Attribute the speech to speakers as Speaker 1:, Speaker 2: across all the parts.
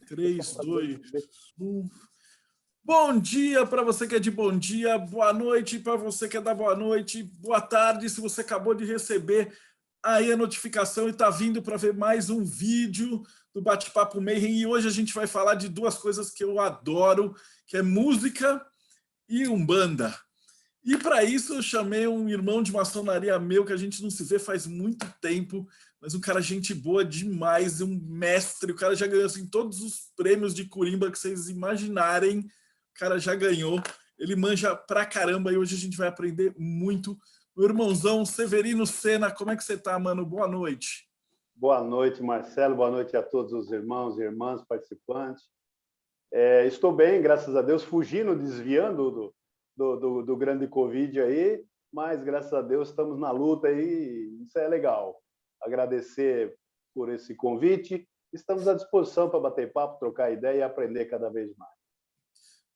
Speaker 1: 3, 2, 1. Bom dia para você que é de bom dia, boa noite para você que é da boa noite, boa tarde se você acabou de receber aí a notificação e está vindo para ver mais um vídeo do Bate-Papo Mayhem. E hoje a gente vai falar de duas coisas que eu adoro, que é música e umbanda. E para isso eu chamei um irmão de maçonaria meu que a gente não se vê faz muito tempo, mas um cara gente boa demais, um mestre, o cara já ganhou assim, todos os prêmios de Corimba que vocês imaginarem, o cara já ganhou, ele manja pra caramba e hoje a gente vai aprender muito. Meu irmãozão Severino Sena, como é que você tá, mano? Boa noite.
Speaker 2: Boa noite, Marcelo, boa noite a todos os irmãos e irmãs participantes. Estou bem, graças a Deus, fugindo, desviando do grande Covid aí, mas graças a Deus estamos na luta aí, isso é legal. Agradecer por esse convite, estamos à disposição para bater papo, trocar ideia e aprender cada vez mais.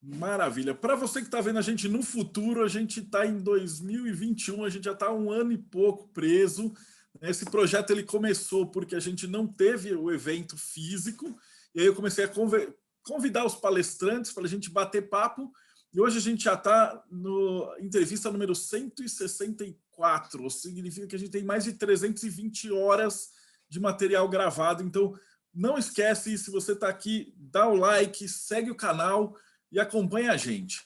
Speaker 1: Maravilha. Para você que está vendo a gente no futuro, a gente está em 2021, a gente já está um ano e pouco preso. Esse projeto ele começou porque a gente não teve o evento físico, e aí eu comecei a convidar os palestrantes para a gente bater papo. E hoje a gente já está na entrevista número 164, significa que a gente tem mais de 320 horas de material gravado. Então, não esquece, se você está aqui, dá o like, segue o canal e acompanha a gente.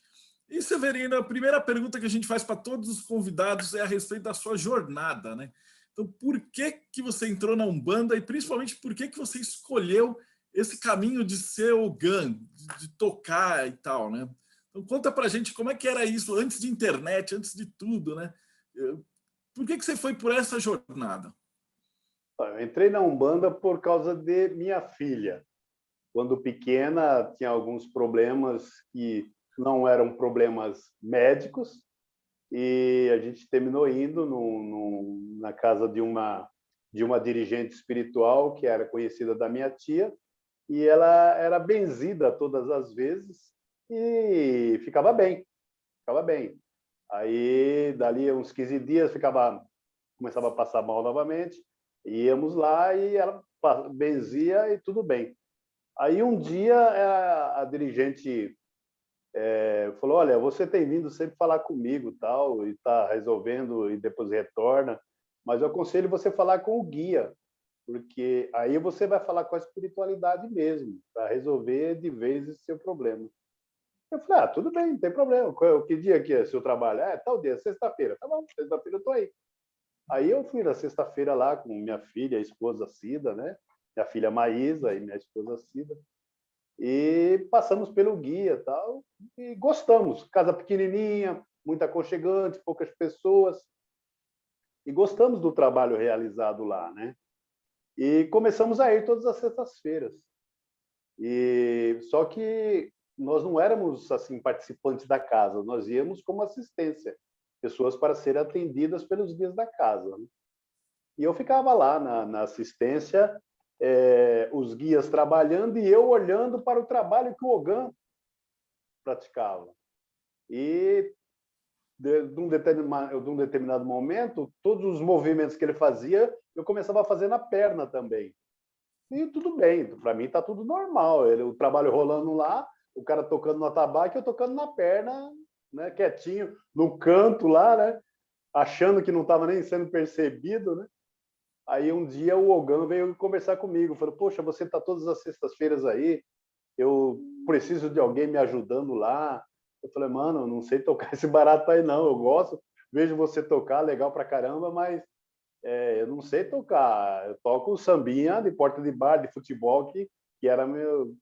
Speaker 1: E, Severino, a primeira pergunta que a gente faz para todos os convidados é a respeito da sua jornada, né? Então, por que você entrou na Umbanda e, principalmente, por que você escolheu esse caminho de ser Ogã, de tocar e tal, né? Então, conta pra gente como é que era isso antes de internet, antes de tudo, né? Por que você foi por essa jornada?
Speaker 2: Eu entrei na Umbanda por causa de minha filha. Quando pequena, tinha alguns problemas que não eram problemas médicos e a gente terminou indo na casa de uma dirigente espiritual que era conhecida da minha tia e ela era benzida todas as vezes e ficava bem. Aí, dali uns 15 dias, começava a passar mal novamente, íamos lá e ela benzia e tudo bem. Aí, um dia, a dirigente falou, olha, você tem vindo sempre falar comigo tal, e está resolvendo e depois retorna, mas eu aconselho você falar com o guia, porque aí você vai falar com a espiritualidade mesmo, para resolver de vez esse seu problema. Eu falei, tudo bem, não tem problema. Que dia que é seu trabalho? Tal dia, sexta-feira. Tá bom, sexta-feira eu tô aí. Aí eu fui na sexta-feira lá com minha filha, a esposa Cida, né? Minha filha Maísa e minha esposa Cida. E passamos pelo guia e tal, e gostamos. Casa pequenininha, muito aconchegante, poucas pessoas. E gostamos do trabalho realizado lá, né? E começamos a ir todas as sextas-feiras. Só que nós não éramos assim participantes da casa, nós íamos como assistência, pessoas para serem atendidas pelos guias da casa, né? E eu ficava lá na assistência, os guias trabalhando e eu olhando para o trabalho que o Ogã praticava. E de um determinado momento, todos os movimentos que ele fazia, eu começava a fazer na perna também. E tudo bem, para mim está tudo normal. O trabalho rolando lá, o cara tocando no atabaque, eu tocando na perna, né, quietinho, no canto lá, né, achando que não estava nem sendo percebido, né? Aí um dia o Ogã veio conversar comigo, falou, poxa, você está todas as sextas-feiras aí, eu preciso de alguém me ajudando lá. Eu falei, mano, eu não sei tocar esse barato aí não, eu gosto, vejo você tocar, legal pra caramba, mas eu não sei tocar, eu toco sambinha de porta de bar, de futebol, que era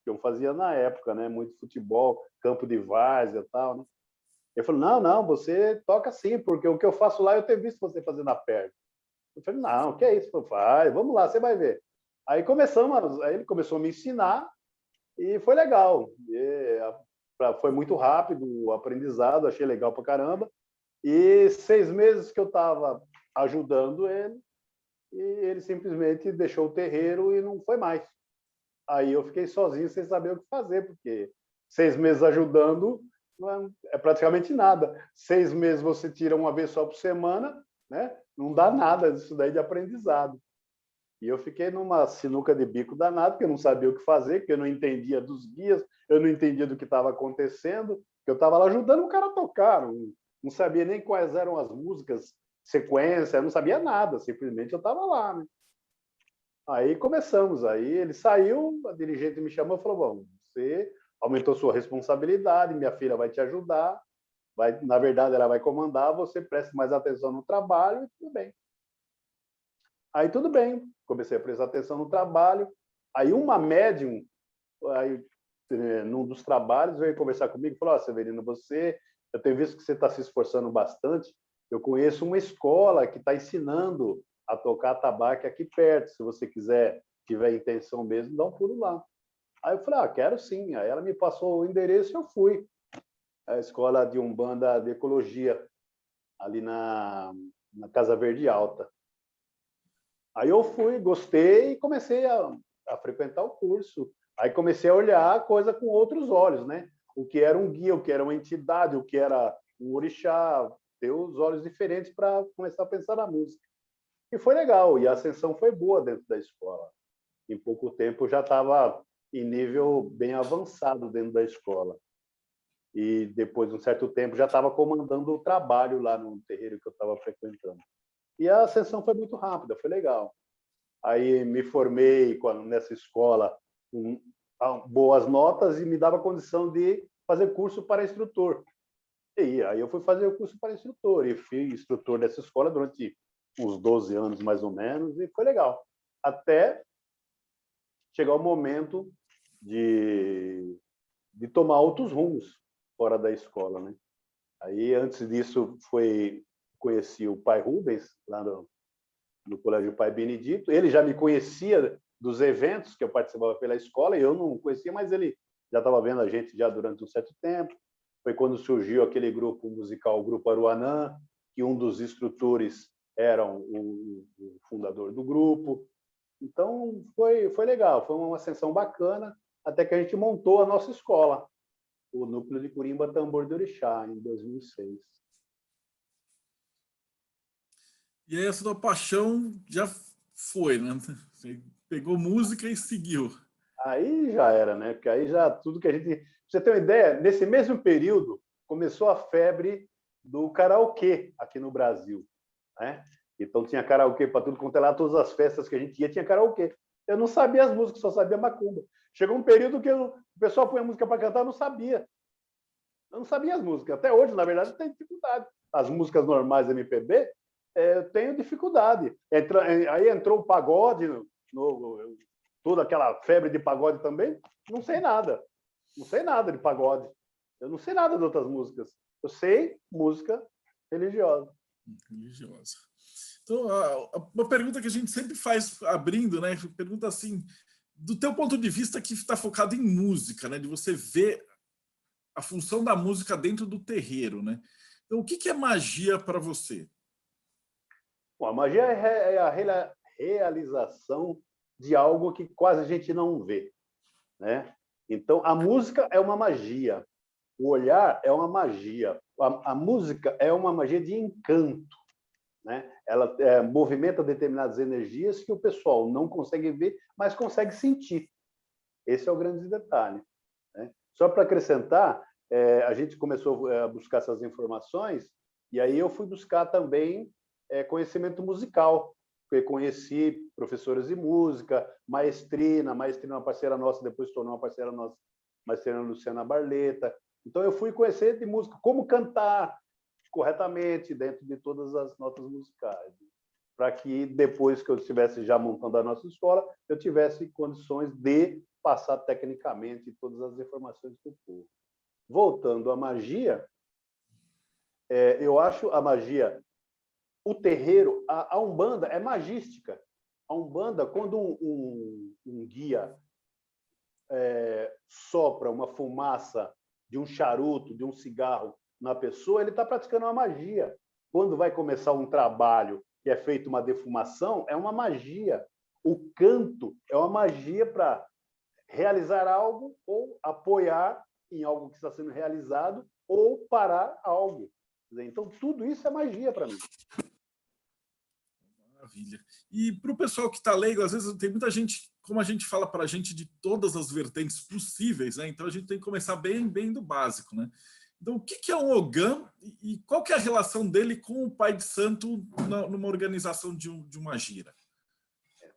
Speaker 2: que eu fazia na época, né? Muito futebol, campo de várzea e tal, né? Ele falou, não, você toca sim, porque o que eu faço lá eu tenho visto você fazer na perna. Eu falei, não, o que é isso? Eu falei, vamos lá, você vai ver. Aí ele começou a me ensinar e foi legal. Foi muito rápido o aprendizado, achei legal pra caramba. E 6 meses que eu estava ajudando ele, e ele simplesmente deixou o terreiro e não foi mais. Aí eu fiquei sozinho sem saber o que fazer, porque 6 meses ajudando não é praticamente nada. 6 meses você tira uma vez só por semana, né? Não dá nada disso daí de aprendizado. E eu fiquei numa sinuca de bico danado, porque eu não sabia o que fazer, porque eu não entendia dos guias, eu não entendia do que estava acontecendo, eu estava lá ajudando o cara a tocar, não sabia nem quais eram as músicas, sequência, eu não sabia nada, simplesmente eu estava lá, né? Aí começamos, aí ele saiu, a dirigente me chamou e falou, bom, você aumentou sua responsabilidade, minha filha vai te ajudar, na verdade ela vai comandar, você preste mais atenção no trabalho e tudo bem. Aí tudo bem, comecei a prestar atenção no trabalho, aí uma médium, aí, num dos trabalhos, veio conversar comigo e falou, Severino, eu tenho visto que você está se esforçando bastante, eu conheço uma escola que está ensinando a tocar atabaque aqui perto, se você tiver intenção mesmo, dá um pulo lá. Aí eu falei, quero sim. Aí ela me passou o endereço e eu fui. A escola de Umbanda de Ecologia, ali na Casa Verde Alta. Aí eu fui, gostei e comecei a frequentar o curso. Aí comecei a olhar a coisa com outros olhos, né? O que era um guia, o que era uma entidade, o que era um orixá, ter os olhos diferentes para começar a pensar na música. E foi legal, e a ascensão foi boa dentro da escola. Em pouco tempo eu já estava em nível bem avançado dentro da escola. E depois de um certo tempo já estava comandando o trabalho lá no terreiro que eu estava frequentando. E a ascensão foi muito rápida, foi legal. Aí me formei nessa escola com boas notas e me dava condição de fazer curso para instrutor. E aí eu fui fazer o curso para instrutor e fui instrutor dessa escola durante uns 12 anos, mais ou menos, e foi legal. Até chegar o momento de tomar outros rumos fora da escola, né? Aí, antes disso, conheci o pai Rubens, lá no Colégio Pai Benedito. Ele já me conhecia dos eventos que eu participava pela escola, e eu não conhecia, mas ele já estava vendo a gente já durante um certo tempo. Foi quando surgiu aquele grupo musical, o Grupo Aruanã, que um dos instrutores era o fundador do grupo. Então, foi legal, foi uma ascensão bacana, até que a gente montou a nossa escola, o Núcleo de Curimba Tambor de Orixá, em 2006.
Speaker 1: E aí, essa tua paixão já foi, né? Você pegou música e seguiu.
Speaker 2: Aí já era, né? Porque aí já tudo que a gente... Pra você ter uma ideia, nesse mesmo período, começou a febre do karaokê aqui no Brasil, né? Então tinha karaokê para tudo quanto é lá, todas as festas que a gente ia, tinha karaokê. Eu não sabia as músicas, só sabia macumba. Chegou um período que o pessoal põe a música para cantar, eu não sabia. Eu não sabia as músicas. Até hoje, na verdade, eu tenho dificuldade. As músicas normais MPB, eu tenho dificuldade. Aí entrou o pagode, toda aquela febre de pagode também, não sei nada. Não sei nada de pagode. Eu não sei nada de outras músicas. Eu sei música religiosa.
Speaker 1: Religiosa. Então, uma pergunta que a gente sempre faz abrindo, né? Pergunta assim, do teu ponto de vista que está focado em música, né? De você ver a função da música dentro do terreiro, né? Então, o que é magia para você?
Speaker 2: Bom, a magia é a realização de algo que quase a gente não vê, né? Então, a música é uma magia, o olhar é uma magia, a música é uma magia de encanto, né? Ela movimenta determinadas energias que o pessoal não consegue ver, mas consegue sentir. Esse é o grande detalhe, né? Só para acrescentar, a gente começou a buscar essas informações e aí eu fui buscar também conhecimento musical. Eu conheci professores de música, maestrina é uma parceira nossa, depois se tornou uma parceira nossa, maestrina Luciana Barleta. Então eu fui conhecer de música, como cantar corretamente dentro de todas as notas musicais, para que depois que eu estivesse já montando a nossa escola, eu tivesse condições de passar tecnicamente todas as informações para o povo. Voltando à magia, eu acho a magia, o terreiro, a Umbanda é magística. A Umbanda, quando um guia sopra uma fumaça de um charuto, de um cigarro na pessoa, ele está praticando uma magia. Quando vai começar um trabalho que é feito uma defumação, é uma magia. O canto é uma magia para realizar algo ou apoiar em algo que está sendo realizado ou parar algo. Então, tudo isso é magia para mim.
Speaker 1: Maravilha. E para o pessoal que está leigo, às vezes tem muita gente, como a gente fala para a gente de todas as vertentes possíveis, né? Então a gente tem que começar bem do básico, né? Então, o que é um Ogã e qual que é a relação dele com o Pai de Santo numa organização de uma gira?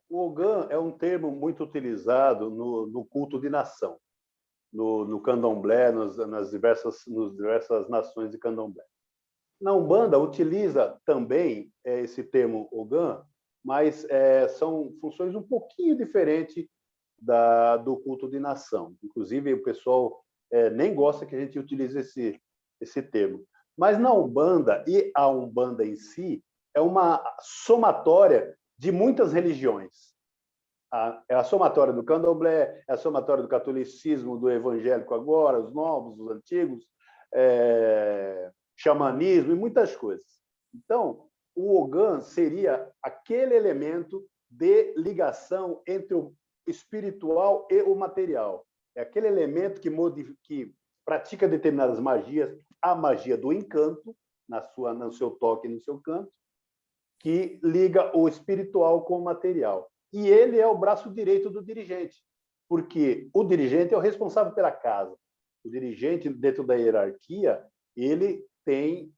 Speaker 2: O Ogã é um termo muito utilizado no culto de nação, no candomblé, nas diversas nações de candomblé. Na Umbanda, utiliza também esse termo Ogã, mas são funções um pouquinho diferentes do culto de nação. Inclusive, o pessoal nem gosta que a gente utilize esse termo. Mas na Umbanda, e a Umbanda em si, é uma somatória de muitas religiões. É a somatória do candomblé, é a somatória do catolicismo, do evangélico agora, os novos, os antigos, xamanismo e muitas coisas. Então, o Ogã seria aquele elemento de ligação entre o espiritual e o material. É aquele elemento que pratica determinadas magias, a magia do encanto, no seu toque e no seu canto, que liga o espiritual com o material. E ele é o braço direito do dirigente, porque o dirigente é o responsável pela casa. O dirigente, dentro da hierarquia, ele tem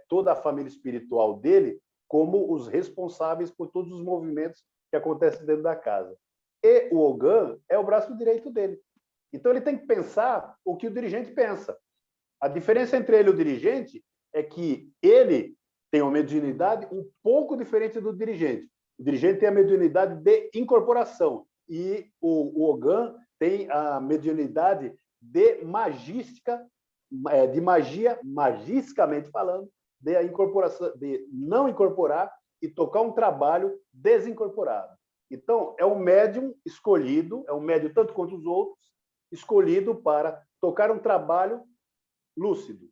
Speaker 2: toda a família espiritual dele como os responsáveis por todos os movimentos que acontecem dentro da casa. E o Ogã é o braço direito dele. Então, ele tem que pensar o que o dirigente pensa. A diferença entre ele e o dirigente é que ele tem uma mediunidade um pouco diferente do dirigente. O dirigente tem a mediunidade de incorporação e o Ogã tem a mediunidade de magística, de magia, magisticamente falando, de a incorporação, de não incorporar e tocar um trabalho desincorporado. Então, é um médium escolhido, é um médium tanto quanto os outros, escolhido para tocar um trabalho lúcido.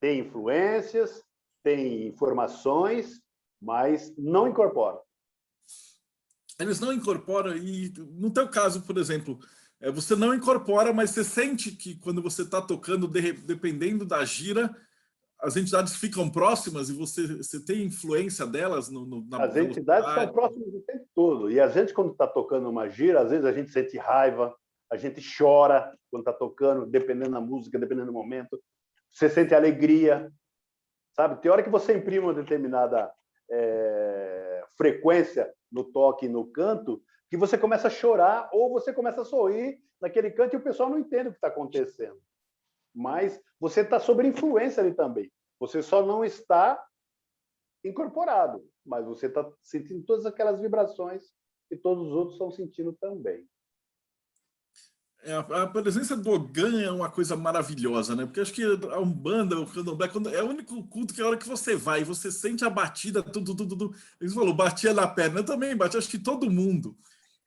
Speaker 2: Tem influências, tem informações, mas não incorpora.
Speaker 1: Eles não incorporam, e no teu caso, por exemplo, você não incorpora, mas você sente que quando você está tocando, dependendo da gira, as entidades ficam próximas e você tem influência delas na
Speaker 2: As entidades são próximas o tempo todo. E a gente, quando está tocando uma gira, às vezes a gente sente raiva, a gente chora quando está tocando, dependendo da música, dependendo do momento. Você sente alegria, sabe? Tem hora que você imprime uma determinada frequência no toque e no canto, que você começa a chorar ou você começa a sorrir naquele canto e o pessoal não entende o que está acontecendo. Mas você está sob influência ali também. Você só não está incorporado, mas você está sentindo todas aquelas vibrações que todos os outros estão sentindo também.
Speaker 1: A presença do Ogã é uma coisa maravilhosa, né? Porque acho que a Umbanda, o Candomblé, é o único culto que a hora que você vai, você sente a batida, tudo. Eles falaram, batia na perna. Eu também bati, acho que todo mundo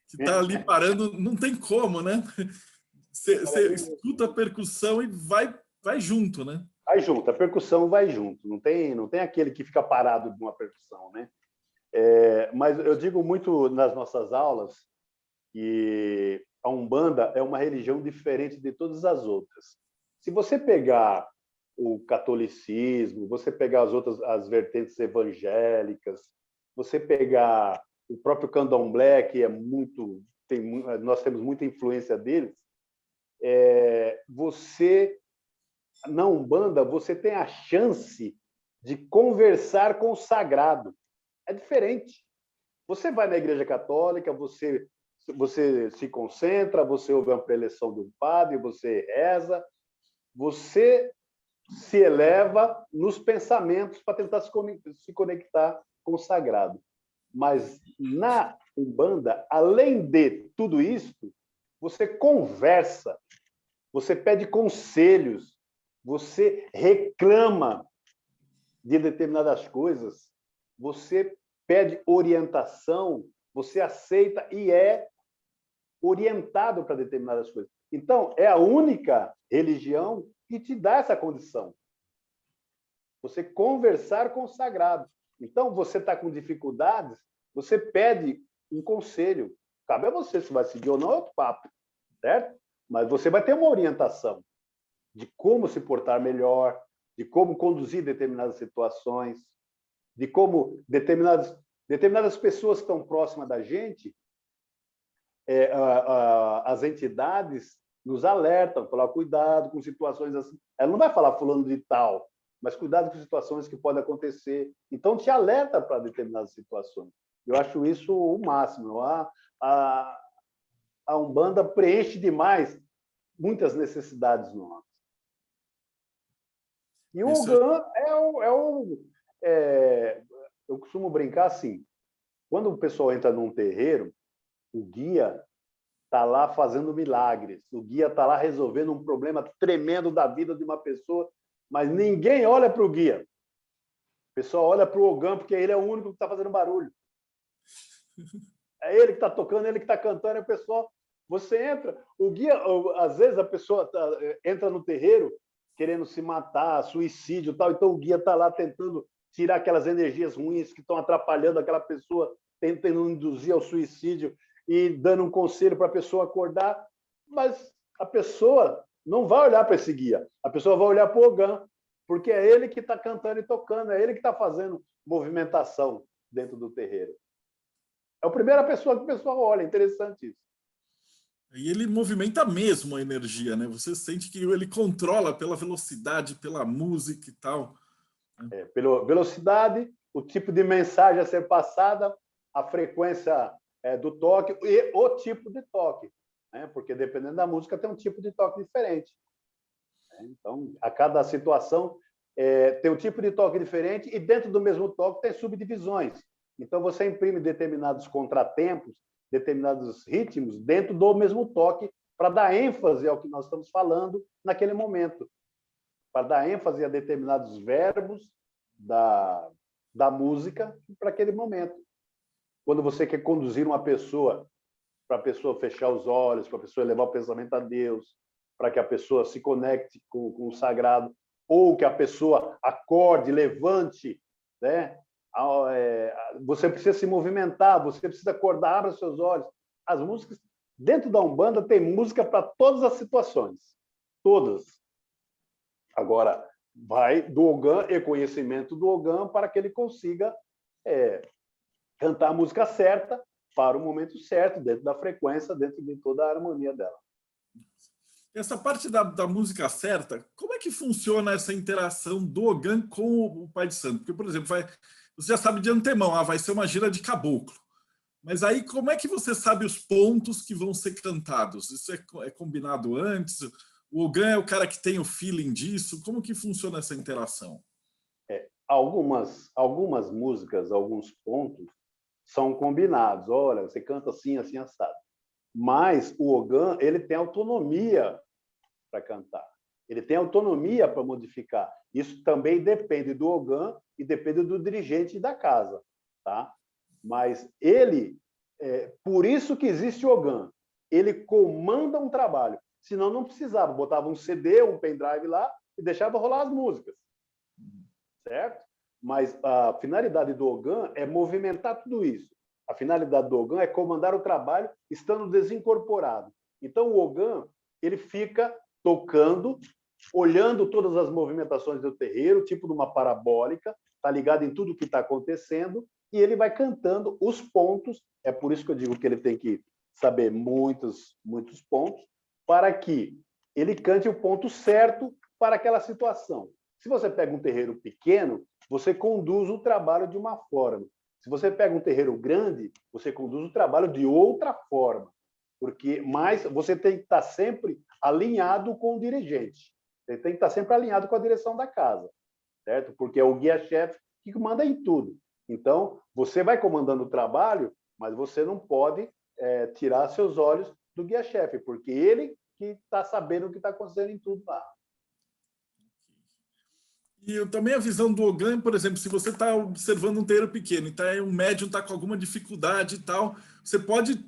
Speaker 1: que está ali parando, não tem como, né? Você escuta a percussão e vai junto, né?
Speaker 2: Vai junto, a percussão vai junto. Não tem aquele que fica parado de uma percussão, né? Mas eu digo muito nas nossas aulas que a Umbanda é uma religião diferente de todas as outras. Se você pegar o catolicismo, você pegar as vertentes evangélicas, você pegar o próprio candomblé, que nós temos muita influência deles, na Umbanda, você tem a chance de conversar com o sagrado. É diferente. Você vai na Igreja Católica, você se concentra, você ouve uma preleção do padre, você reza, você se eleva nos pensamentos para tentar se conectar com o sagrado. Mas na Umbanda, além de tudo isso, você conversa, você pede conselhos, você reclama de determinadas coisas, você pede orientação, você aceita e é orientado para determinadas coisas. Então, é a única religião que te dá essa condição. Você conversar com o sagrado. Então, você está com dificuldades, você pede um conselho. Cabe a você se vai seguir ou não, é outro papo, certo? Mas você vai ter uma orientação de como se portar melhor, de como conduzir determinadas situações, de como determinadas Determinadas pessoas que estão próximas da gente, as entidades nos alertam, falar cuidado com situações assim. Ela não vai falar fulano de tal, mas cuidado com situações que podem acontecer. Então, te alerta para determinadas situações. Eu acho isso o máximo. A Umbanda preenche demais muitas necessidades nossas. E o Ogã eu costumo brincar assim, quando o pessoal entra num terreiro, o guia está lá fazendo milagres, o guia está lá resolvendo um problema tremendo da vida de uma pessoa, mas ninguém olha para o guia. O pessoal olha para o Ogã porque ele é o único que está fazendo barulho. É ele que está tocando, ele que está cantando, é o pessoal... Você entra, o guia, às vezes a pessoa entra no terreiro querendo se matar, suicídio e tal, então o guia está lá tentando tirar aquelas energias ruins que estão atrapalhando aquela pessoa, tentando induzir ao suicídio e dando um conselho para a pessoa acordar, mas a pessoa não vai olhar para esse guia, a pessoa vai olhar para o Ogã, porque é ele que está cantando e tocando, é ele que está fazendo movimentação dentro do terreiro. É a primeira pessoa que o pessoal olha, interessante isso.
Speaker 1: E ele movimenta mesmo a energia, né? Você sente que ele controla pela velocidade, pela música e tal.
Speaker 2: Pela velocidade, o tipo de mensagem a ser passada, a frequência do toque e o tipo de toque, né? Porque dependendo da música tem um tipo de toque diferente. Então, a cada situação tem um tipo de toque diferente e dentro do mesmo toque tem subdivisões. Então, você imprime determinados contratempos, determinados ritmos dentro do mesmo toque para dar ênfase ao que nós estamos falando naquele momento, para dar ênfase a determinados verbos da música para aquele momento. Quando você quer conduzir uma pessoa, para a pessoa fechar os olhos, para a pessoa levar o pensamento a Deus, para que a pessoa se conecte com o sagrado, ou que a pessoa acorde, levante, né? Você precisa se movimentar, você precisa acordar, abra seus olhos. As músicas, dentro da Umbanda, tem música para todas as situações. Todas. Agora, vai do Ogã e conhecimento do Ogã para que ele consiga cantar a música certa para o momento certo, dentro da frequência, dentro de toda a harmonia dela.
Speaker 1: Essa parte da música certa, como é que funciona essa interação do Ogã com o Pai de Santo? Porque, por exemplo, você já sabe de antemão, vai ser uma gira de caboclo. Mas aí, como é que você sabe os pontos que vão ser cantados? Isso é combinado antes? O Ogã é o cara que tem o feeling disso? Como que funciona essa interação?
Speaker 2: Algumas músicas, alguns pontos, são combinados. Olha, você canta assim, assim, assado. Mas o Ogã, ele tem autonomia para cantar. Ele tem autonomia para modificar. Isso também depende do Ogã e depende do dirigente da casa, tá? Mas ele, por isso que existe o Ogã, ele comanda um trabalho. Senão não precisava, botava um CD, um pendrive lá e deixava rolar as músicas, certo? Mas a finalidade do Ogã é movimentar tudo isso. A finalidade do Ogã é comandar o trabalho estando desincorporado. Então, o Ogã, ele fica tocando, olhando todas as movimentações do terreiro, tipo de uma parabólica, está ligado em tudo que está acontecendo, e ele vai cantando os pontos. É por isso que eu digo que ele tem que saber muitos pontos, para que ele cante o ponto certo para aquela situação. Se você pega um terreiro pequeno, você conduz o trabalho de uma forma. Se você pega um terreiro grande, você conduz o trabalho de outra forma, mas você tem que estar sempre alinhado com o dirigente. Você tem que estar sempre alinhado com a direção da casa, certo? Porque é o guia-chefe que manda em tudo. Então, você vai comandando o trabalho, mas você não pode tirar seus olhos do guia-chefe, porque ele que está sabendo o que está acontecendo em tudo lá.
Speaker 1: E também a visão do Ogã, por exemplo, se você está observando um terreiro pequeno, então um médium está com alguma dificuldade e tal, você pode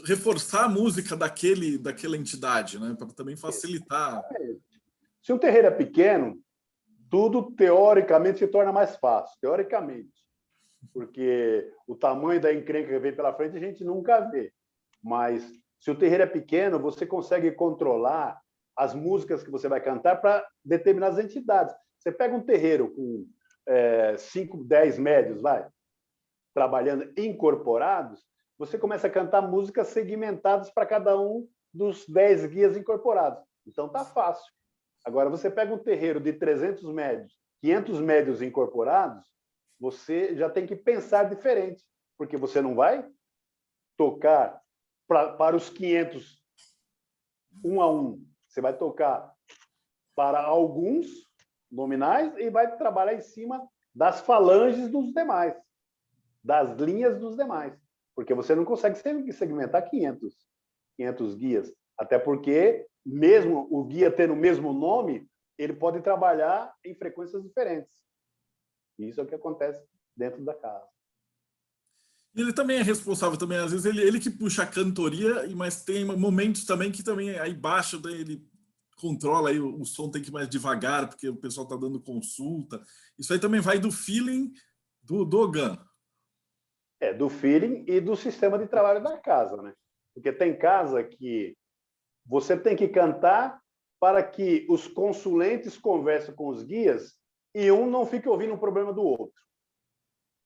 Speaker 1: reforçar a música daquela entidade, né, para também facilitar.
Speaker 2: Se um terreiro é pequeno, tudo teoricamente se torna mais fácil, teoricamente, porque o tamanho da encrenca que vem pela frente a gente nunca vê. Mas se o terreiro é pequeno, você consegue controlar as músicas que você vai cantar para determinadas entidades. Você pega um terreiro com 5, 10 médios, vai. trabalhando incorporados, você começa a cantar músicas segmentadas para cada um dos 10 guias incorporados. Então tá fácil. Agora, você pega um terreiro de 300 médios, 500 médios incorporados, você já tem que pensar diferente, porque você não vai tocar para os 500 um a um. Você vai tocar para alguns nominais e vai trabalhar em cima das falanges dos demais, das linhas dos demais, porque você não consegue segmentar 500 guias, até porque, mesmo o guia tendo o mesmo nome, ele pode trabalhar em frequências diferentes. Isso é o que acontece dentro da casa.
Speaker 1: E ele também é responsável também, às vezes ele que puxa a cantoria, mas tem momentos também que também aí baixo ele controla aí o som, tem que ir mais devagar, porque o pessoal está dando consulta. Isso aí também vai do feeling do Ogan.
Speaker 2: Do feeling e do sistema de trabalho da casa, né? Porque tem casa que você tem que cantar para que os consulentes conversem com os guias e um não fique ouvindo um problema do outro.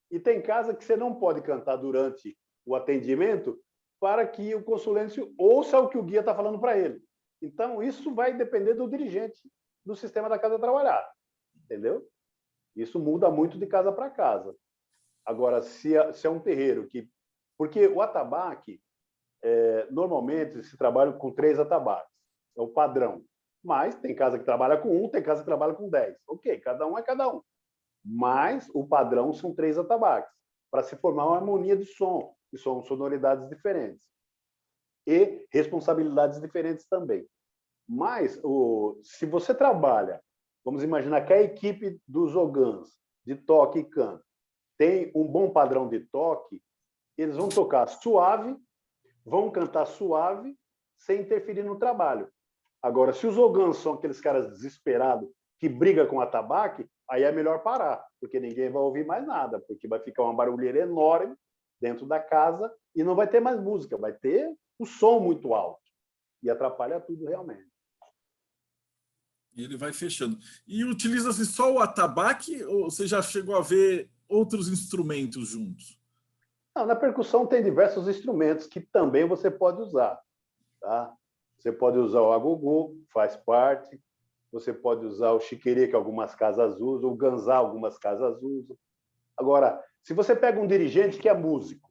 Speaker 2: E tem casa que você não pode cantar durante o atendimento para que o consulente ouça o que o guia está falando para ele. Então, isso vai depender do dirigente do sistema da casa trabalhar, entendeu? Isso muda muito de casa para casa. Agora, se é um terreiro que... Porque o atabaque, normalmente, se trabalha com 3 atabaques. É o padrão. Mas tem casa que trabalha com 1, tem casa que trabalha com 10. Ok, cada um é cada um. Mas o padrão são 3 atabaques, para se formar uma harmonia de som, que são sonoridades diferentes. E responsabilidades diferentes também. Mas, se você trabalha, vamos imaginar que a equipe dos ogãs, de toque e canto, tem um bom padrão de toque, eles vão tocar suave, vão cantar suave, sem interferir no trabalho. Agora, se os ogãs são aqueles caras desesperados que brigam com o atabaque, aí é melhor parar, porque ninguém vai ouvir mais nada, porque vai ficar uma barulheira enorme dentro da casa e não vai ter mais música, vai ter o som muito alto e atrapalha tudo realmente.
Speaker 1: E ele vai fechando. E utiliza-se só o atabaque ou você já chegou a ver outros instrumentos juntos?
Speaker 2: Não, na percussão tem diversos instrumentos que também você pode usar. Tá? Você pode usar o agogô, faz parte. Você pode usar o xiquerê, que algumas casas usam, o ganzá, algumas casas usam. Agora, se você pega um dirigente que é músico,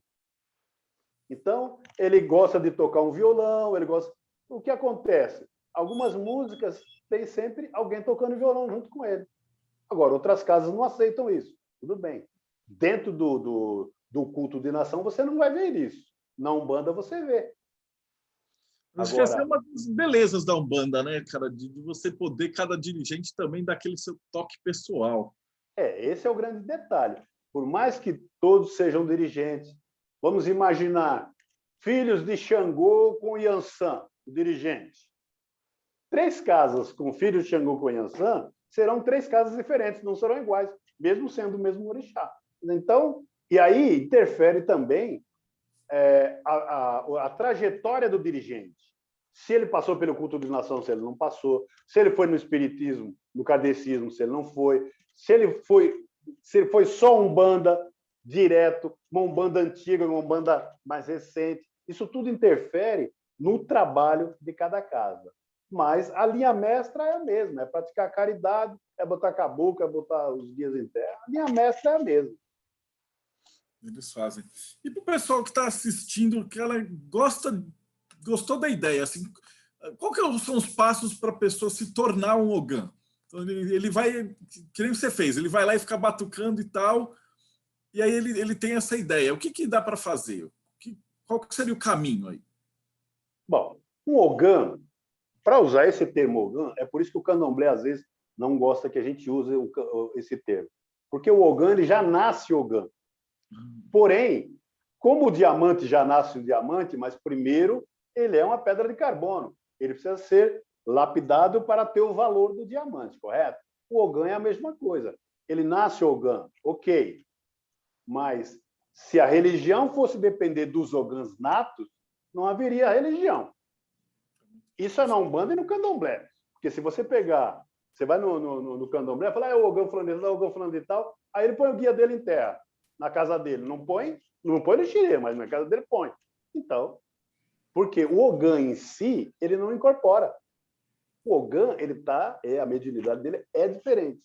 Speaker 2: então ele gosta de tocar um violão, ele gosta... O que acontece? Algumas músicas tem sempre alguém tocando violão junto com ele. Agora, outras casas não aceitam isso. Tudo bem. Dentro do culto de nação, você não vai ver isso. Na Umbanda, você vê.
Speaker 1: Acho que essa é uma das belezas da Umbanda, né, cara? De você poder, cada dirigente também dar aquele seu toque pessoal.
Speaker 2: Esse é o grande detalhe. Por mais que todos sejam dirigentes, vamos imaginar filhos de Xangô com Yansan, o dirigente. 3 casas com filhos de Xangô com Yansan serão 3 casas diferentes, não serão iguais, mesmo sendo o mesmo orixá. Então, e aí interfere também a trajetória do dirigente. Se ele passou pelo culto de nação, se ele não passou, se ele foi no espiritismo, no kardecismo, se ele não foi, se ele foi só Umbanda direto, uma Umbanda antiga, uma Umbanda mais recente, isso tudo interfere no trabalho de cada casa. Mas a linha mestra é a mesma, é praticar caridade, é botar caboclo, é botar os guias em terra. A linha mestra é a mesma.
Speaker 1: Eles fazem. E para o pessoal que está assistindo, que ela gostou da ideia, assim, qual que são os passos para a pessoa se tornar um Ogã? Então, ele vai, que nem você fez, ele vai lá e fica batucando e tal, e aí ele tem essa ideia. O que dá para fazer? Qual que seria o caminho aí?
Speaker 2: Bom, um Ogã, para usar esse termo Ogã, é por isso que o candomblé, às vezes, não gosta que a gente use esse termo. Porque o Ogã, ele já nasce Ogã. Porém, como o diamante já nasce um diamante, mas primeiro ele é uma pedra de carbono. Ele precisa ser lapidado para ter o valor do diamante, correto? O Ogã é a mesma coisa. Ele nasce Ogã, ok. Mas se a religião fosse depender dos Ogãs natos, não haveria religião. Isso é na Umbanda e no Candomblé. Porque se você pegar, você vai no Candomblé e fala, o Ogã fulano de tal, o Ogã fulano de tal, aí ele põe o guia dele em terra. Na casa dele não põe no xirê, mas na casa dele põe. Então, porque o ogã em si, ele não incorpora. O ogã, a mediunidade dele é diferente.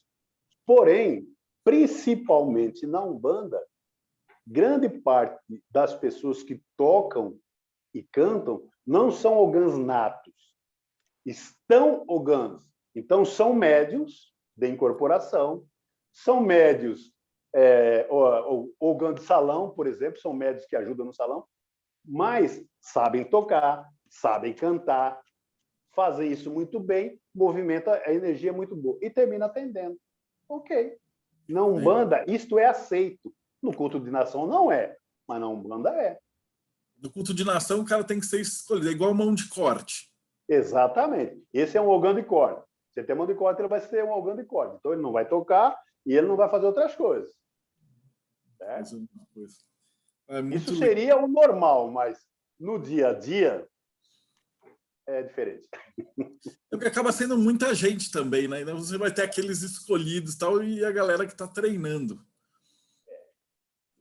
Speaker 2: Porém, principalmente na Umbanda, grande parte das pessoas que tocam e cantam não são ogãs natos, estão ogãs. Então, são médiuns de incorporação, são médiuns, ogã de salão, por exemplo, são médiuns que ajudam no salão, mas sabem tocar, sabem cantar, fazem isso muito bem, movimenta a energia muito boa e termina atendendo. Ok. Na Umbanda, isto é aceito. No culto de nação não é, mas na Umbanda é.
Speaker 1: No culto de nação, o cara tem que ser escolhido, é igual mão de corte.
Speaker 2: Exatamente. Esse é um ogã de corda. Você tem mão de corda, ele vai ser um ogã de corda. Então, ele não vai tocar e ele não vai fazer outras coisas. Certo? Isso seria o normal, mas no dia a dia é diferente.
Speaker 1: Porque acaba sendo muita gente também, né? Então você vai ter aqueles escolhidos tal, e a galera que está treinando.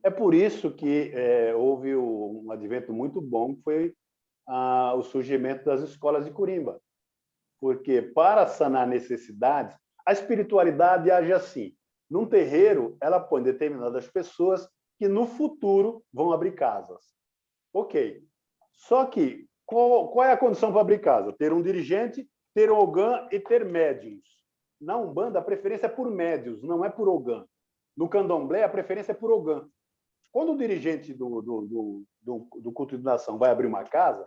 Speaker 2: É por isso que houve um advento muito bom, que foi o surgimento das escolas de Curimba. Porque, para sanar necessidades, a espiritualidade age assim. Num terreiro, ela põe determinadas pessoas que, no futuro, vão abrir casas. Ok. Só que, qual é a condição para abrir casa? Ter um dirigente, ter um ogã e ter médiuns. Na Umbanda, a preferência é por médiuns, não é por ogã. No Candomblé, a preferência é por ogã. Quando o dirigente do culto de nação vai abrir uma casa,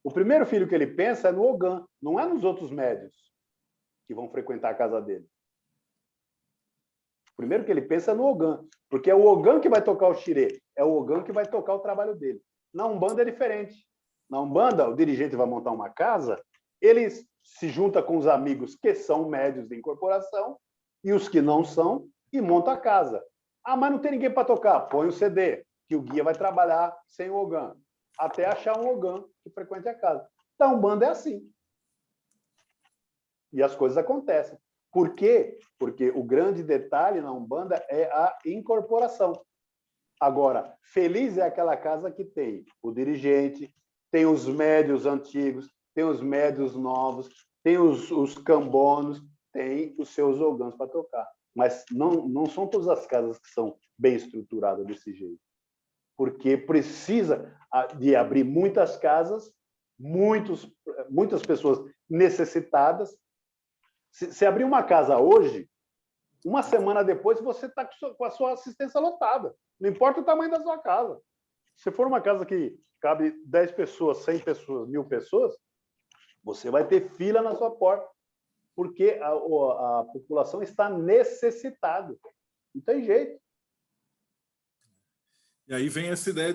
Speaker 2: o primeiro filho que ele pensa é no ogã, não é nos outros médiuns que vão frequentar a casa dele. O primeiro que ele pensa é no ogã, porque é o ogã que vai tocar o xirê, é o ogã que vai tocar o trabalho dele. Na Umbanda é diferente. Na Umbanda, o dirigente vai montar uma casa, ele se junta com os amigos que são médiuns de incorporação e os que não são, e monta a casa. Ah, mas não tem ninguém para tocar. Põe o CD, que o guia vai trabalhar sem o ogã, até achar um ogã que frequente a casa. Então, a Umbanda é assim. E as coisas acontecem. Por quê? Porque o grande detalhe na Umbanda é a incorporação. Agora, feliz é aquela casa que tem o dirigente, tem os médios antigos, tem os médios novos, tem os cambonos, tem os seus ogãs para tocar. Mas não são todas as casas que são bem estruturadas desse jeito. Porque precisa de abrir muitas casas, muitas pessoas necessitadas. Se abrir uma casa hoje, uma semana depois você está com a sua assistência lotada. Não importa o tamanho da sua casa. Se for uma casa que cabe 10 pessoas, 100 pessoas, 1000 pessoas, você vai ter fila na sua porta, porque a população está necessitada. Não tem jeito.
Speaker 1: E aí vem essa ideia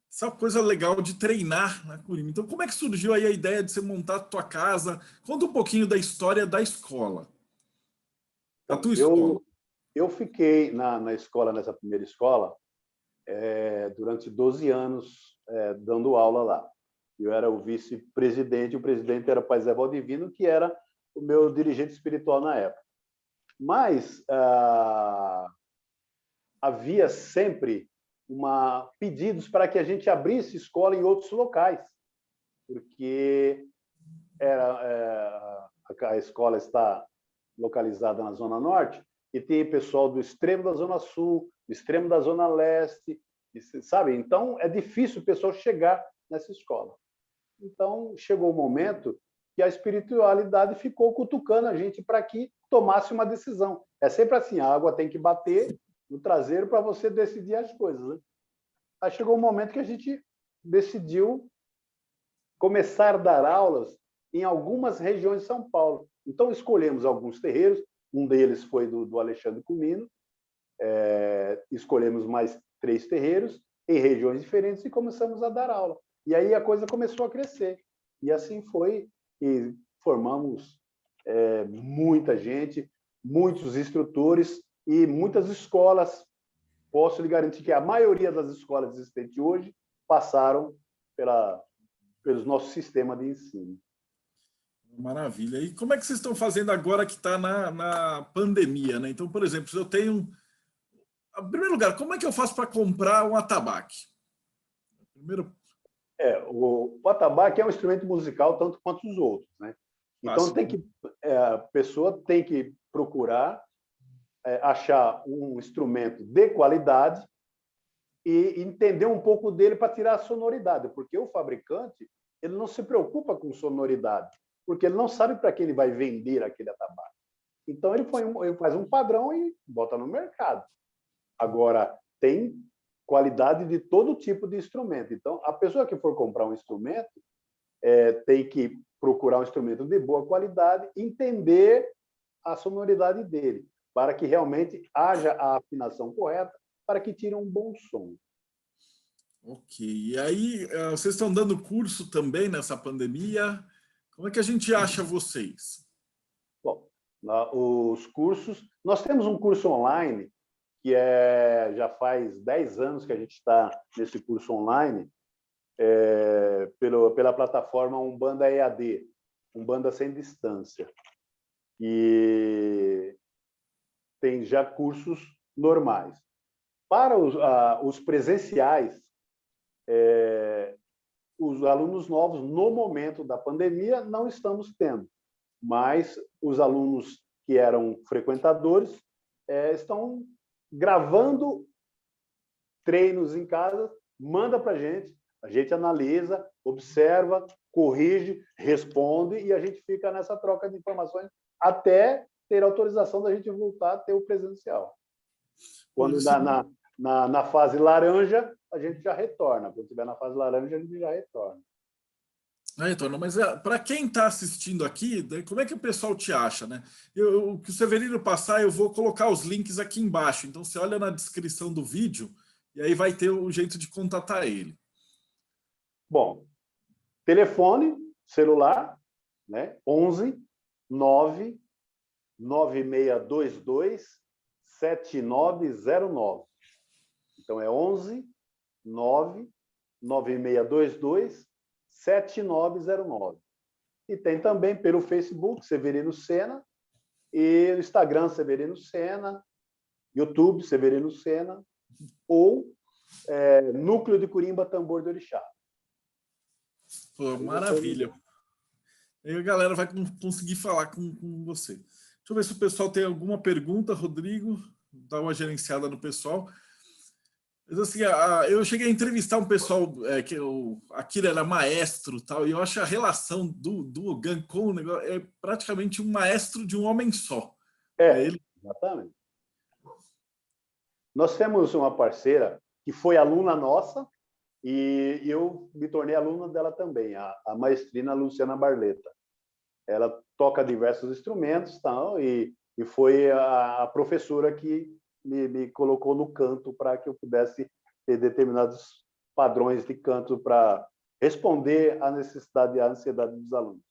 Speaker 1: essa coisa legal de treinar na Curimba. Então, como é que surgiu aí a ideia de você montar a tua casa? Conta um pouquinho da história da escola. Da tua escola.
Speaker 2: Eu fiquei na escola, nessa primeira escola, durante 12 anos dando aula lá. Eu era o vice-presidente, o presidente era o Pai Zé Valdivino, que era o meu dirigente espiritual na época. Mas havia sempre pedidos para que a gente abrisse escola em outros locais, porque a escola está localizada na Zona Norte e tem pessoal do extremo da Zona Sul, do extremo da Zona Leste, sabe? Então, é difícil o pessoal chegar nessa escola. Então, chegou o momento que a espiritualidade ficou cutucando a gente para que tomasse uma decisão. É sempre assim, a água tem que bater no traseiro para você decidir as coisas, né? Aí chegou um momento que a gente decidiu começar a dar aulas em algumas regiões de São Paulo. Então, escolhemos alguns terreiros, um deles foi do Alexandre Comino, escolhemos mais 3 terreiros em regiões diferentes e começamos a dar aula. E aí a coisa começou a crescer. E assim foi, e formamos muita gente, muitos instrutores e muitas escolas. Posso lhe garantir que a maioria das escolas existentes hoje passaram pelos nossos sistemas de ensino.
Speaker 1: Maravilha. E como é que vocês estão fazendo agora que está na pandemia, né? Então, por exemplo, se eu tenho Em primeiro lugar, como é que eu faço para comprar um atabaque? Primeiro,
Speaker 2: O atabaque é um instrumento musical tanto quanto os outros, né? Então
Speaker 1: fácil.
Speaker 2: a pessoa tem que procurar achar um instrumento de qualidade e entender um pouco dele para tirar a sonoridade, porque o fabricante ele não se preocupa com sonoridade, porque ele não sabe para que ele vai vender aquele atabaque. Então ele faz um padrão e bota no mercado. Agora tem qualidade de todo tipo de instrumento. Então a pessoa que for comprar um instrumento tem que procurar um instrumento de boa qualidade, entender a sonoridade dele, para que realmente haja a afinação correta, para que tire um bom som.
Speaker 1: Ok. E aí, vocês estão dando curso também nessa pandemia? Como é que a gente acha vocês?
Speaker 2: Bom, os cursos, nós temos um curso online que já faz 10 anos que a gente está nesse curso online, pela plataforma Umbanda EAD, Umbanda Sem Distância. E tem já cursos normais. Para os presenciais, os alunos novos, no momento da pandemia, não estamos tendo, mas os alunos que eram frequentadores estão gravando treinos em casa, manda para a gente analisa, observa, corrige, responde e a gente fica nessa troca de informações até ter autorização da gente voltar a ter o presencial. Quando na fase laranja, a gente já retorna. Quando estiver na fase laranja, a gente já retorna.
Speaker 1: Então, mas para quem está assistindo aqui, como é que o pessoal te acha, né? O que o Severino passar, eu vou colocar os links aqui embaixo. Então, você olha na descrição do vídeo e aí vai ter o jeito de contatar ele.
Speaker 2: Bom, telefone, celular, né? 11 9 9622 7909. Então, é 11 9 9622 7909. E tem também pelo Facebook, Severino Sena, e no Instagram, Severino Sena, YouTube, Severino Sena, ou Núcleo de Curimba Tambor de Orixá.
Speaker 1: Pô, maravilha. Aí a galera vai conseguir falar com você. Deixa eu ver se o pessoal tem alguma pergunta, Rodrigo. Dá uma gerenciada no pessoal. Mas assim, eu cheguei a entrevistar um pessoal aqui era maestro tal, e eu acho a relação do Ogan com o negócio é praticamente um maestro de um homem só.
Speaker 2: Exatamente. Nós temos uma parceira que foi aluna nossa e eu me tornei aluno dela também, a maestrina Luciana Barleta. Ela toca diversos instrumentos e foi a professora que me colocou no canto para que eu pudesse ter determinados padrões de canto para responder à necessidade e à ansiedade dos alunos.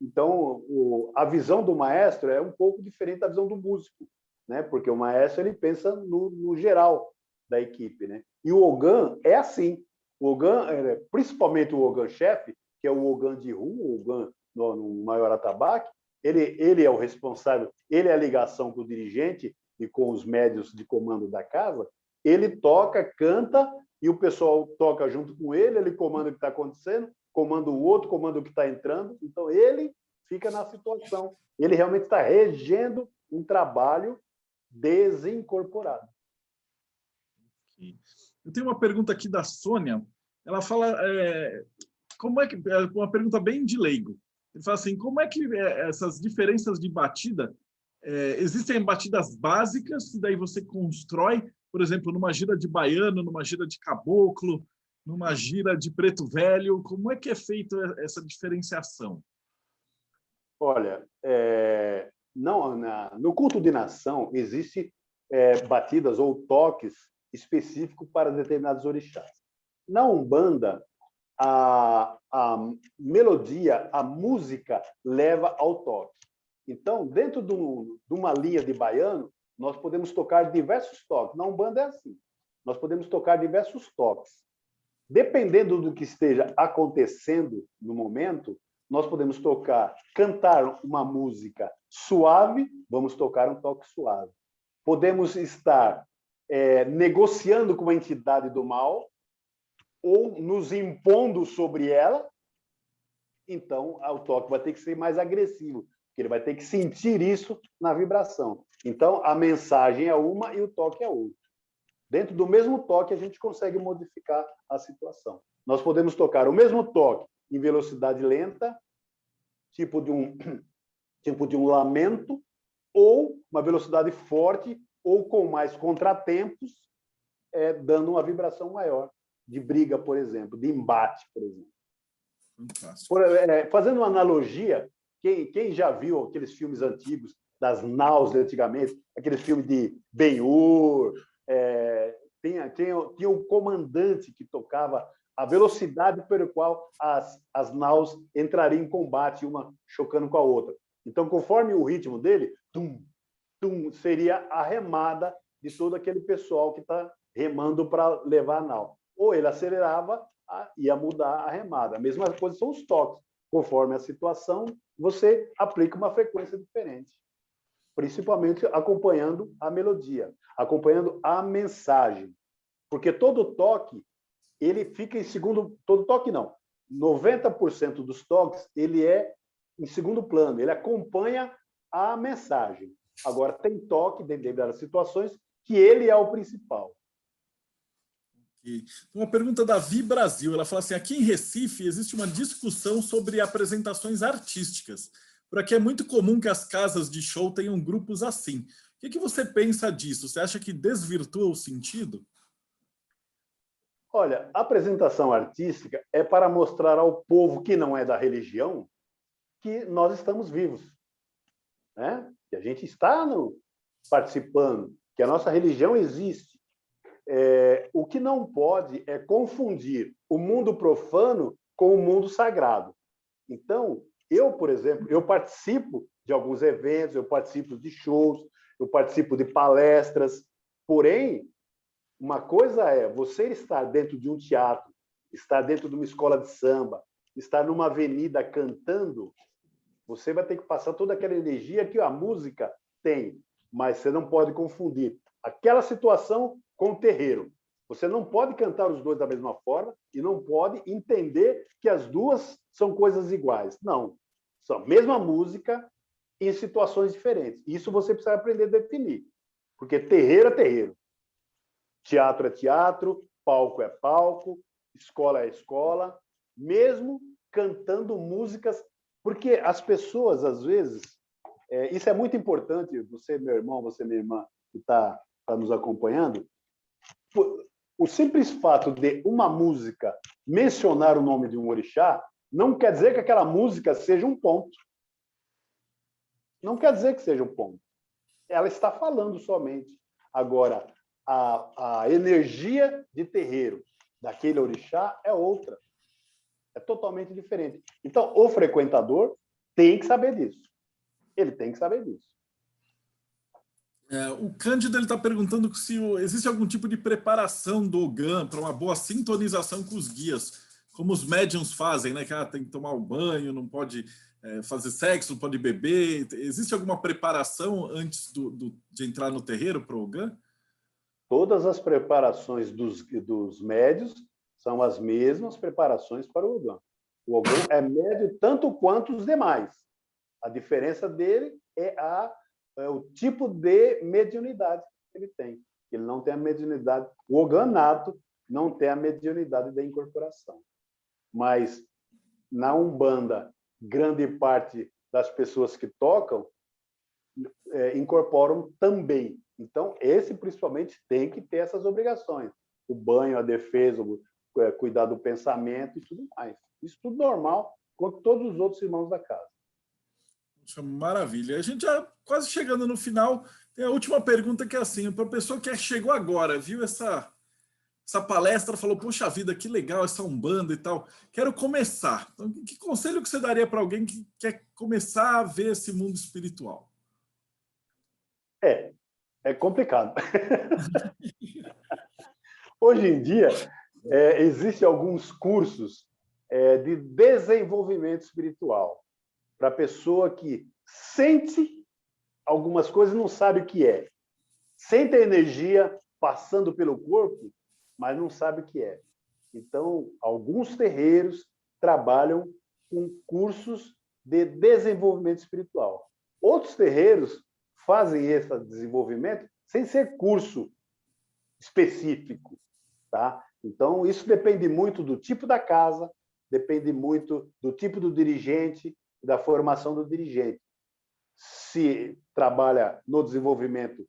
Speaker 2: Então, a visão do maestro é um pouco diferente da visão do músico, né? Porque o maestro ele pensa no geral da equipe, né? E o Ogan é assim. O Ogan, principalmente o Ogan-chefe, que é o Ogan de rua, o Ogan no maior atabaque, ele é o responsável, ele é a ligação com o dirigente e com os médios de comando da casa, ele toca, canta, e o pessoal toca junto com ele, ele comanda o que está acontecendo, comanda o outro, comanda o que está entrando, então ele fica na situação. Ele realmente está regendo um trabalho desincorporado.
Speaker 1: Eu tenho uma pergunta aqui da Sônia, ela fala, como é que, uma pergunta bem de leigo, ele fala assim, como é que essas diferenças de batida, existem batidas básicas, que daí você constrói, por exemplo, numa gira de baiano, numa gira de caboclo, numa gira de preto velho, como é que é feita essa diferenciação?
Speaker 2: Olha, no culto de nação existe batidas ou toques específicos para determinados orixás. Na Umbanda, a melodia, a música leva ao toque. Então, dentro de uma linha de baiano, nós podemos tocar diversos toques. Na Umbanda é assim. Nós podemos tocar diversos toques. Dependendo do que esteja acontecendo no momento, nós podemos cantar uma música suave, vamos tocar um toque suave. podemos estar negociando com uma entidade do mal ou nos impondo sobre ela. Então, o toque vai ter que ser mais agressivo, porque ele vai ter que sentir isso na vibração. Então, a mensagem é uma e o toque é outra. Dentro do mesmo toque, a gente consegue modificar a situação. Nós podemos tocar o mesmo toque em velocidade lenta, tipo de um lamento, ou uma velocidade forte, ou com mais contratempos, dando uma vibração maior, de briga, por exemplo, de embate, por exemplo. Fazendo uma analogia, quem já viu aqueles filmes antigos, das naus de antigamente, aqueles filmes de Ben-Hur, tinha o comandante que tocava a velocidade pela qual as naus entrariam em combate, uma chocando com a outra. Então, conforme o ritmo dele, tum, tum, seria a remada de todo aquele pessoal que está remando para levar a nau. Ou ele acelerava, ia mudar a remada. A mesma coisa são os toques. Conforme a situação, você aplica uma frequência diferente. Principalmente acompanhando a melodia, acompanhando a mensagem. Porque todo toque, ele fica em segundo... Todo toque, não. 90% dos toques, ele é em segundo plano. Ele acompanha a mensagem. Agora, tem toque, dentro das situações, que ele é o principal.
Speaker 1: Uma pergunta da Vi Brasil, ela fala assim, aqui em Recife existe uma discussão sobre apresentações artísticas. Por aqui é muito comum que as casas de show tenham grupos assim. O que você pensa disso? Você acha que desvirtua o sentido?
Speaker 2: Olha, a apresentação artística é para mostrar ao povo que não é da religião que nós estamos vivos, né? Que a gente está participando, que a nossa religião existe. O que não pode é confundir o mundo profano com o mundo sagrado. Então, eu, por exemplo, eu participo de alguns eventos, eu participo de shows, eu participo de palestras, porém, uma coisa é você estar dentro de um teatro, estar dentro de uma escola de samba, estar numa avenida cantando, você vai ter que passar toda aquela energia que a música tem, mas você não pode confundir aquela situação com o terreiro. Você não pode cantar os dois da mesma forma e não pode entender que as duas são coisas iguais. Não. São a mesma música em situações diferentes. Isso você precisa aprender a definir. Porque terreiro é terreiro. Teatro é teatro, palco é palco, escola é escola, mesmo cantando músicas, porque as pessoas, às vezes, isso é muito importante, você, meu irmão, você, minha irmã, que está nos acompanhando, o simples fato de uma música mencionar o nome de um orixá não quer dizer que aquela música seja um ponto. Não quer dizer que seja um ponto. Ela está falando somente. Agora, a energia de terreiro daquele orixá é outra. É totalmente diferente. Então, o frequentador tem que saber disso. Ele tem que saber disso.
Speaker 1: O Cândido está perguntando se existe algum tipo de preparação do Ogã para uma boa sintonização com os guias, como os médiums fazem, né? Que tem que tomar um banho, não pode fazer sexo, não pode beber. Existe alguma preparação antes de entrar no terreiro para o Ogã?
Speaker 2: Todas as preparações dos médios são as mesmas preparações para o Ogã. O Ogã é médio tanto quanto os demais. A diferença dele é o tipo de mediunidade que ele tem. Ele não tem a mediunidade. O Ogã nato não tem a mediunidade da incorporação. Mas na Umbanda, grande parte das pessoas que tocam incorporam também. Então, esse principalmente tem que ter essas obrigações. O banho, a defesa, cuidar do pensamento e tudo mais. Isso tudo normal, quanto todos os outros irmãos da casa.
Speaker 1: Maravilha. A gente já quase chegando no final. Tem a última pergunta que é assim, para a pessoa que chegou agora, viu essa palestra, falou, poxa vida, que legal essa Umbanda e tal, quero começar. Então, que conselho que você daria para alguém que quer começar a ver esse mundo espiritual?
Speaker 2: É complicado. Hoje em dia, existem alguns cursos de desenvolvimento espiritual para a pessoa que sente algumas coisas e não sabe o que é. sente a energia passando pelo corpo, mas não sabe o que é. Então, alguns terreiros trabalham com cursos de desenvolvimento espiritual. Outros terreiros fazem esse desenvolvimento sem ser curso específico, tá? Então, isso depende muito do tipo da casa, depende muito do tipo do dirigente, da formação do dirigente. Se trabalha no desenvolvimento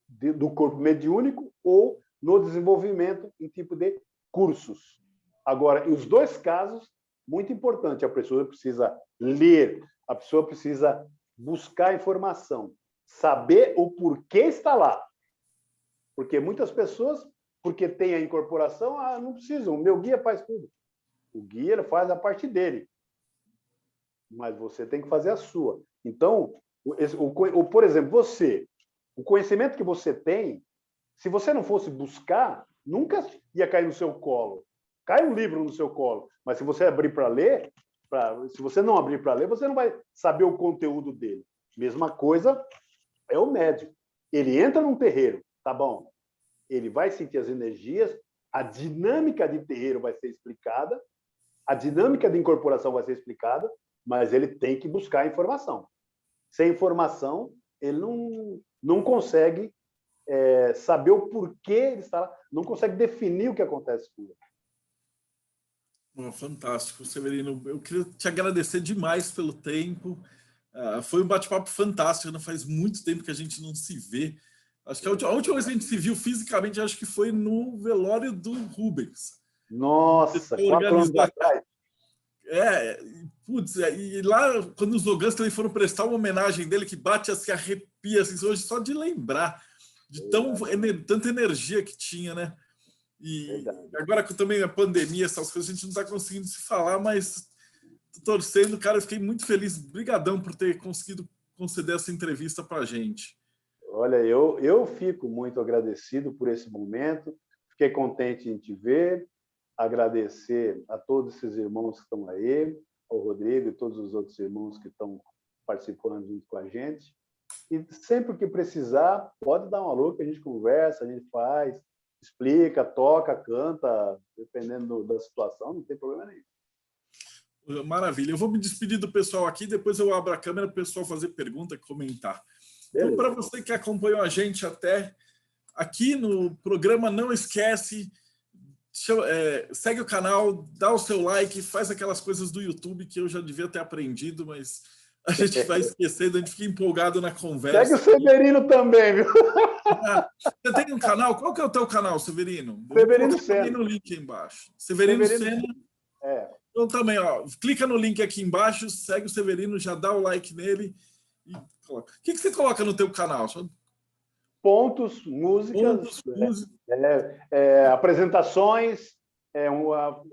Speaker 2: do corpo mediúnico ou no desenvolvimento em tipo de cursos. Agora, em os dois casos, muito importante, a pessoa precisa ler, a pessoa precisa buscar informação, saber o porquê está lá. Porque muitas pessoas, porque tem a incorporação, não precisam, o meu guia faz tudo. O guia ele faz a parte dele, mas você tem que fazer a sua. Então, por exemplo, o conhecimento que você tem, se você não fosse buscar, nunca ia cair no seu colo. Cai um livro no seu colo, mas se você abrir para ler, se você não abrir para ler, você não vai saber o conteúdo dele. Mesma coisa é o médium. Ele entra num terreiro, tá bom? Ele vai sentir as energias, a dinâmica de terreiro vai ser explicada, a dinâmica de incorporação vai ser explicada, mas ele tem que buscar informação. Sem informação, ele não consegue saber o porquê ele está lá, não consegue definir o que acontece com ele.
Speaker 1: Fantástico, Severino. Eu queria te agradecer demais pelo tempo. Foi um bate-papo fantástico. Não faz muito tempo que a gente não se vê. Acho que a última vez que a gente se viu fisicamente, acho que foi no velório do Rubens.
Speaker 2: Nossa, 4 anos atrás.
Speaker 1: Putz, e lá, quando os Ogãs também foram prestar uma homenagem dele, que bate, se arrepia, assim, hoje só de lembrar de tanta energia que tinha, né? E agora com também a pandemia, essas coisas, a gente não está conseguindo se falar, mas tô torcendo, cara, eu fiquei muito feliz. Brigadão por ter conseguido conceder essa entrevista para a gente.
Speaker 2: Olha, eu fico muito agradecido por esse momento, fiquei contente em te ver, agradecer a todos esses irmãos que estão aí, ao Rodrigo e todos os outros irmãos que estão participando junto com a gente. E sempre que precisar, pode dar um alô que a gente conversa, a gente faz, explica, toca, canta, dependendo da situação, não tem problema nenhum.
Speaker 1: Maravilha. Eu vou me despedir do pessoal aqui, depois eu abro a câmera para o pessoal fazer pergunta e comentar. Então, para você que acompanhou a gente até aqui no programa, não esquece, segue o canal, dá o seu like, faz aquelas coisas do YouTube que eu já devia ter aprendido, mas a gente vai esquecendo, a gente fica empolgado na conversa.
Speaker 2: Segue o Severino também, viu?
Speaker 1: Você tem um canal? Qual que é o teu canal, Severino?
Speaker 2: Severino Sena.
Speaker 1: Aqui no link aí embaixo. Severino Sena. Então também, clica no link aqui embaixo, segue o Severino, já dá o like nele. E coloca. O que você coloca no teu canal?
Speaker 2: Pontos, músicas, apresentações,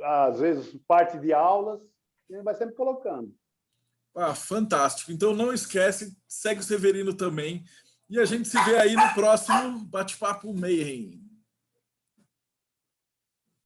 Speaker 2: às vezes parte de aulas, a gente vai sempre colocando.
Speaker 1: Fantástico. Então não esquece, segue o Severino também. E a gente se vê aí no próximo Bate-Papo Mayhem.